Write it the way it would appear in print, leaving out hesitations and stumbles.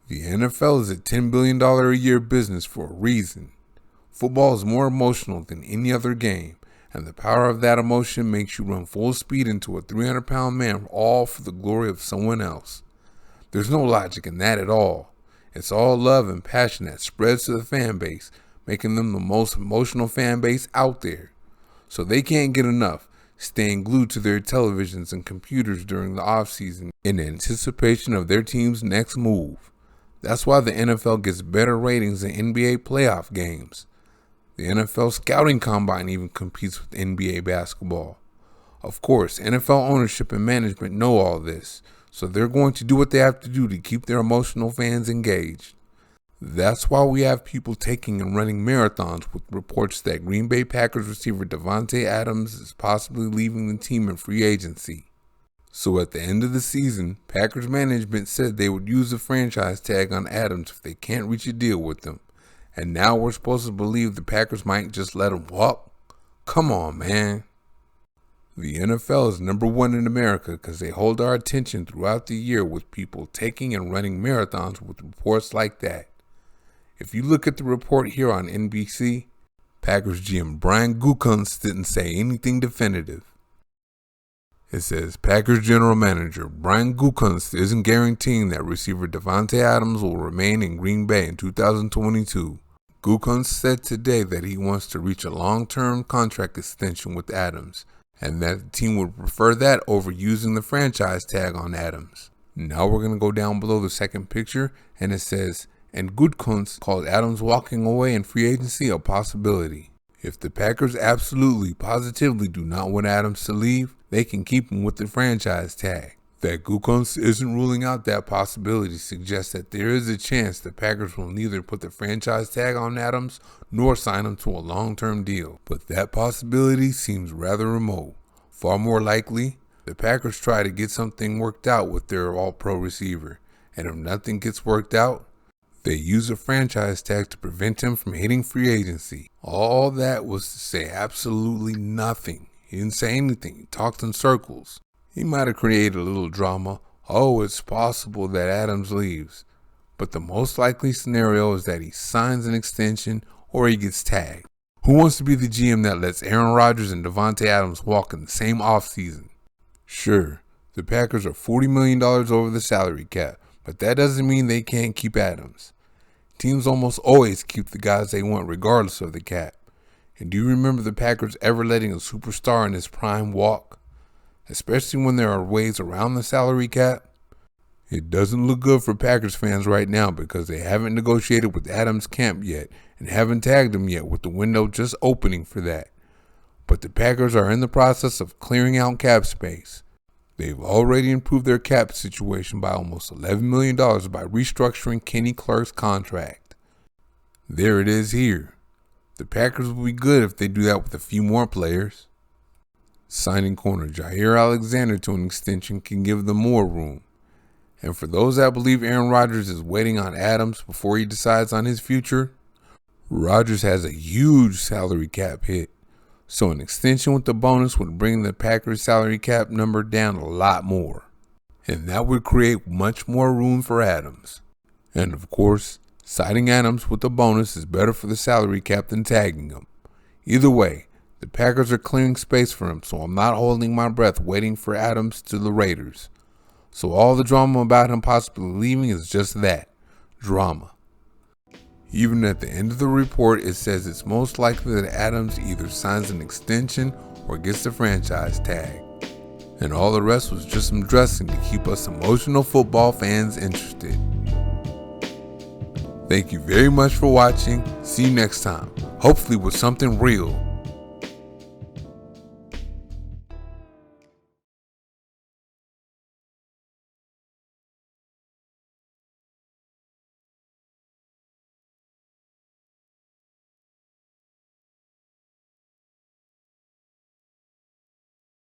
The NFL is a $10 billion a year business for a reason. Football is more emotional than any other game, and the power of that emotion makes you run full speed into a 300-pound man, all for the glory of someone else. There's no logic in that at all. It's all love and passion that spreads to the fan base, making them the most emotional fan base out there. So they can't get enough, staying glued to their televisions and computers during the offseason in anticipation of their team's next move. That's why the NFL gets better ratings than NBA playoff games. The NFL scouting combine even competes with NBA basketball. Of course, NFL ownership and management know all this, so they're going to do what they have to do to keep their emotional fans engaged. That's why we have people taking and running marathons with reports that Green Bay Packers receiver Davante Adams is possibly leaving the team in free agency. So at the end of the season, Packers management said they would use the franchise tag on Adams if they can't reach a deal with him. And now we're supposed to believe the Packers might just let him walk? Come on, man. The NFL is number one in America because they hold our attention throughout the year with people taking and running marathons with reports like that. If you look at the report here on NBC, Packers GM Brian Gutekunst didn't say anything definitive. It says Packers general manager Brian Gutekunst isn't guaranteeing that receiver Davante Adams will remain in Green Bay in 2022. Gutekunst said today that he wants to reach a long-term contract extension with Adams, and that the team would prefer that over using the franchise tag on Adams. Now we're going to go down below the second picture, and it says, and Gutekunst called Adams walking away in free agency a possibility. If the Packers absolutely, positively do not want Adams to leave, they can keep him with the franchise tag. That Gutekunst isn't ruling out that possibility suggests that there is a chance the Packers will neither put the franchise tag on Adams nor sign him to a long-term deal. But that possibility seems rather remote. Far more likely, the Packers try to get something worked out with their all-pro receiver, and if nothing gets worked out, they use a franchise tag to prevent him from hitting free agency. All that was to say absolutely nothing. He didn't say anything. He talked in circles. He might have created a little drama. Oh, it's possible that Adams leaves. But the most likely scenario is that he signs an extension or he gets tagged. Who wants to be the GM that lets Aaron Rodgers and Davante Adams walk in the same offseason? Sure, the Packers are $40 million over the salary cap, but that doesn't mean they can't keep Adams. Teams almost always keep the guys they want regardless of the cap. And do you remember the Packers ever letting a superstar in his prime walk? Especially when there are ways around the salary cap? It doesn't look good for Packers fans right now because they haven't negotiated with Adams' camp yet and haven't tagged him yet with the window just opening for that. But the Packers are in the process of clearing out cap space. They've already improved their cap situation by almost $11 million by restructuring Kenny Clark's contract. There it is here. The Packers will be good if they do that with a few more players. Signing corner Jair Alexander to an extension can give them more room. And for those that believe Aaron Rodgers is waiting on Adams before he decides on his future, Rodgers has a huge salary cap hit. So an extension with the bonus would bring the Packers salary cap number down a lot more. And that would create much more room for Adams. And of course, signing Adams with the bonus is better for the salary cap than tagging him. Either way, the Packers are clearing space for him, so I'm not holding my breath waiting for Adams to the Raiders. So all the drama about him possibly leaving is just that, drama. Even at the end of the report, it says it's most likely that Adams either signs an extension or gets the franchise tag. And all the rest was just some dressing to keep us emotional football fans interested. Thank you very much for watching. See you next time, hopefully with something real.